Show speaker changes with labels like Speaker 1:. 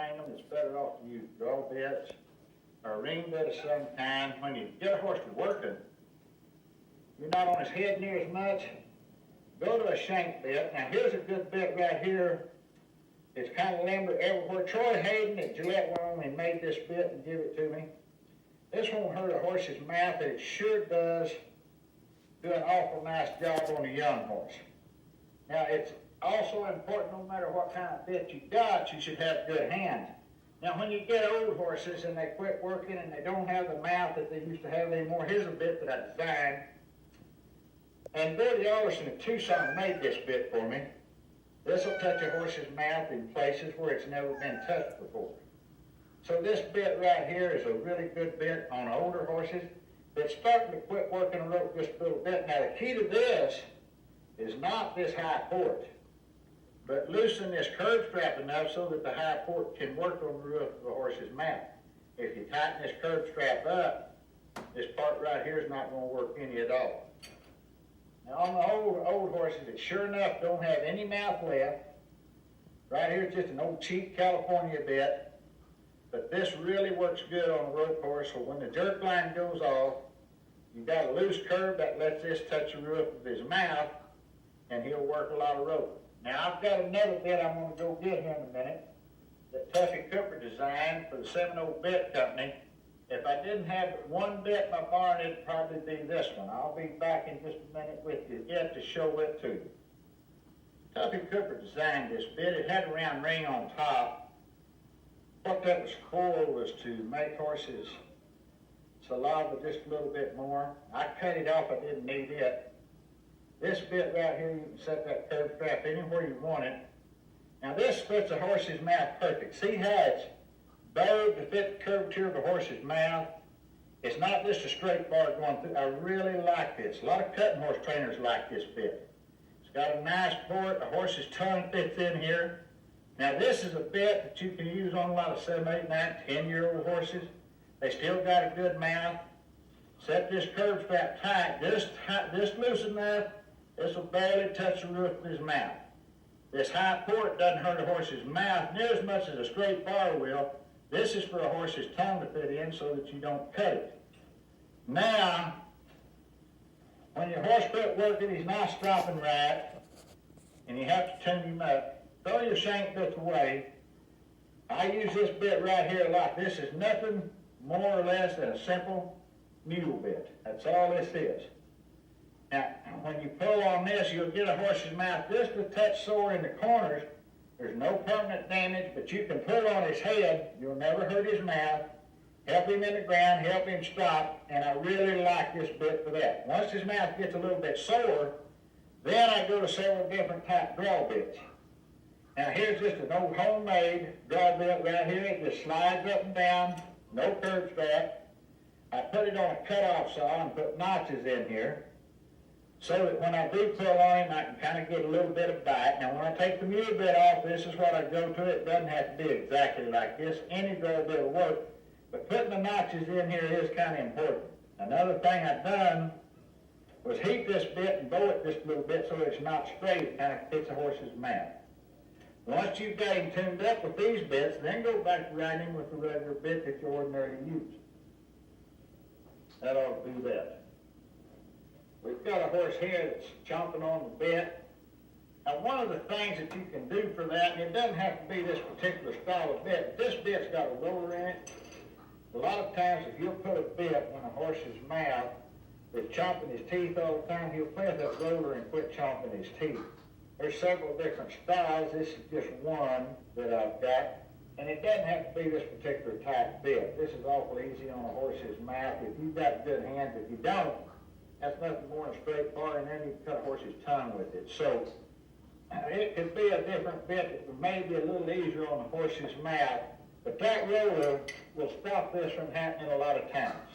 Speaker 1: train them, it's better off to use draw bits or a ring bit of some kind. When you get a horse to working, you're not on his head near as much. Go to a shank bit. Now here's a good bit right here. It's kind of limber everywhere. Troy Hayden at Gillette Wyoming made this bit and give it to me. This won't hurt a horse's mouth, and it sure does do an awful nice job on a young horse. Now it's also important, no matter what kind of bit you got, you should have good hands. Now when you get old horses and they quit working and they don't have the mouth that they used to have anymore, here's a bit that I designed. And Billy Alderson of Tucson made this bit for me. This will touch a horse's mouth in places where it's never been touched before. So this bit right here is a really good bit on older horses that's starting to quit working a rope just a little bit. Now the key to this is not this high port, but loosen this curb strap enough so that the high port can work on the roof of the horse's mouth. If you tighten this curb strap up, this part right here is not going to work any at all. Now on the old horses that sure enough don't have any mouth left, right here is just an old cheap California bit, but this really works good on a rope horse, so when the jerk line goes off, you've got a loose curb that lets this touch the roof of his mouth, and he'll work a lot of rope. Now I've got another bit I'm going to go get here in a minute that Tuffy Cooper designed for the Seminole Bit Company. If I didn't have one bit in my barn, it'd probably be this one. I'll be back in just a minute with you yet to show it to you. Tuffy Cooper designed this bit. It had a round ring on top. What that was for was to make horses saliva just a little bit more. I cut it off, I didn't need it. This bit right here, you can set that curb strap anywhere you want it. Now this fits a horse's mouth perfect. See how it's bowed to fit the curvature of a horse's mouth? It's not just a straight bar going through. I really like this. A lot of cutting horse trainers like this bit. It's got a nice port. A horse's tongue fits in here. Now this is a bit that you can use on a lot of 7, 8, 9, 10-year-old horses. They still got a good mouth. Set this curb strap tight, just loose enough. This will barely touch the roof of his mouth. This high port doesn't hurt a horse's mouth near as much as a straight bar will. This is for a horse's tongue to fit in so that you don't cut it. Now, when your horse quit working, he's not stopping right, and you have to tune him up. Throw your shank bits away. I use this bit right here a lot. This is nothing more or less than a simple mule bit. That's all this is. Now, when you pull on this, you'll get a horse's mouth just a touch sore in the corners. There's no permanent damage, but you can pull on his head. You'll never hurt his mouth. Help him in the ground, help him stop, and I really like this bit for that. Once his mouth gets a little bit sore, then I go to several different type draw bits. Now here's just an old homemade draw bit right here. It just slides up and down, no curb strap. I put it on a cutoff saw and put notches in here so that when I do pull on him, I can kind of get a little bit of bite. Now when I take the mule bit off, this is what I go to. It doesn't have to be exactly like this. Any draw bit will work, but putting the notches in here is kind of important. Another thing I've done was heat this bit and bow it just a little bit so it's not straight. It kind of fits a horse's mouth. Once you've got him tuned up with these bits, then go back to riding him with the regular bit that you ordinarily use. That ought to do that. We've got a horse here that's chomping on the bit. Now one of the things that you can do for that, and it doesn't have to be this particular style of bit, but this bit's got a roller in it. A lot of times if you'll put a bit in a horse's mouth that's chomping his teeth all the time, he'll play with that roller and quit chomping his teeth. There's several different styles. This is just one that I've got. And it doesn't have to be this particular type bit. This is awful easy on a horse's mouth. If you've got good hands, if you don't, that's nothing more than a straight bar, and then you can cut a horse's tongue with it. So it could be a different bit that may be a little easier on a horse's mouth, but that roller will stop this from happening a lot of times.